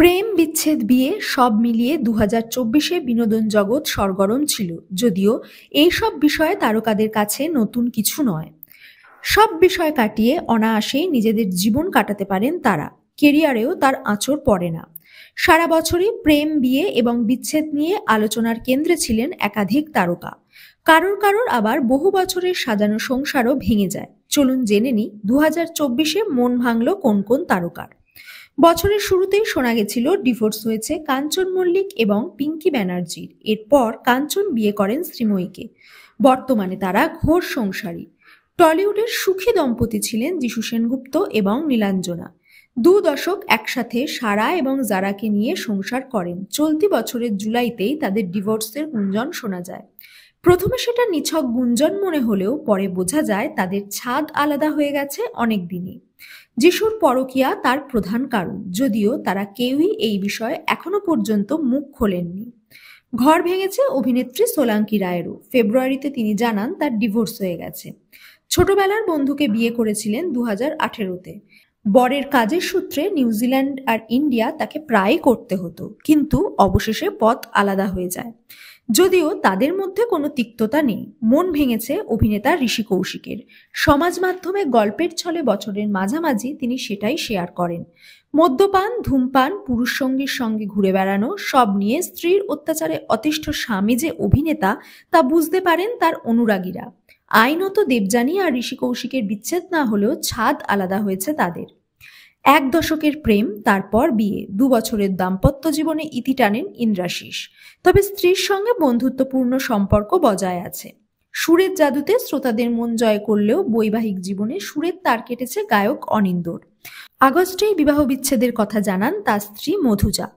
প্রেম বিচ্ছেদ বিয়ে সব মিলিয়ে ২০২৪-এ বিনোদন জগৎ সরগরম ছিল, যদিও এইসব বিষয়ে তারকাদের কাছে নতুন কিছু নয়। সব বিষয় কাটিয়ে অনায়াসেই নিজেদের জীবন কাটাতে পারেন তারা, কেরিয়ারেও তার আঁচড় পড়ে না। সারা বছরই প্রেম, বিয়ে এবং বিচ্ছেদ নিয়ে আলোচনার কেন্দ্রে ছিলেন একাধিক তারকা। কারোর কারোর আবার বহু বছরের সাজানো সংসারও ভেঙে যায়। চলুন জেনে নিই ২০২৪-এ মন ভাঙল কোন কোন তারকার। বছরের শুরুতেই শোনা গেছিল ডিভোর্স হয়েছে কাঞ্চন মল্লিক এবং পিঙ্কি ব্যানার্জির। এরপর কাঞ্চন বিয়ে করেন শ্রীময়ীকে। বর্তমানে তারা ঘোর সংসারী। টলিউডের সুখী দম্পতি ছিলেন যিশু সেনগুপ্ত এবং নীলাঞ্জনা। ২ দশক একসাথে সারা এবং জারাকে নিয়ে সংসার করেন। চলতি বছরের জুলাইতেই তাদের ডিভোর্সের গুঞ্জন শোনা যায়। প্রথমে সেটা নিছক গুঞ্জন মনে হলেও পরে বোঝা যায় তাদের ছাদ আলাদা হয়ে গেছে অনেক দিনই। যিশুর পরকীয়া তার প্রধান কারণ, যদিও তারা কেউই এই বিষয়ে এখনো পর্যন্ত মুখ খোলেননি। ঘর ভেঙেছে অভিনেত্রী সোলাঙ্কি রায়েরও। ফেব্রুয়ারিতে তিনি জানান তার ডিভোর্স হয়ে গেছে। ছোটবেলার বন্ধুকে বিয়ে করেছিলেন ২০১৮-তে। বরের কাজের সূত্রে নিউজিল্যান্ড আর ইন্ডিয়া তাকে প্রায়ই করতে হতো, কিন্তু অবশেষে পথ আলাদা হয়ে যায়। যদিও তাদের মধ্যে কোনো তিক্ততা নেই। মন ভেঙেছে অভিনেতা ঋষি কৌশিকের। সমাজ মাধ্যমে গল্পের ছলে বছরের মাঝামাঝি তিনি সেটাই শেয়ার করেন। মদ্যপান, ধূমপান, পুরুষ সঙ্গীর সঙ্গে ঘুরে বেড়ানো সব নিয়ে স্ত্রীর অত্যাচারে অতিষ্ঠ স্বামী যে অভিনেতা তা বুঝতে পারেন তার অনুরাগীরা। আইনত দেবযানী আর ঋষি কৌশিকের বিচ্ছেদ না হলেও ছাদ আলাদা হয়েছে তাদের। ১ দশকের প্রেম, তারপর বিয়ে, ২ বছরের দাম্পত্য জীবনে ইতি টানেন ইন্দ্রাশিস। তবে স্ত্রীর সঙ্গে বন্ধুত্বপূর্ণ সম্পর্ক বজায় আছে। সুরের জাদুতে শ্রোতাদের মন জয় করলেও বৈবাহিক জীবনে সুরের তার কেটেছে গায়ক অনিন্দর। আগস্টেই বিবাহ বিচ্ছেদের কথা জানান তার স্ত্রী মধুজা।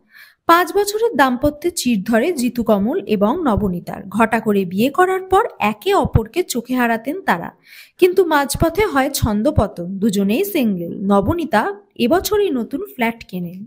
৫ বছরের দাম্পত্যে চির ধরে জিতু কমল এবং নবনীতার। ঘটা করে বিয়ে করার পর একে অপরকে চোখে হারাতেন তারা, কিন্তু মাঝপথে হয় ছন্দপতন। দুজনেই সিঙ্গেল। নবনীতা এবছরই নতুন ফ্ল্যাট কেনেন।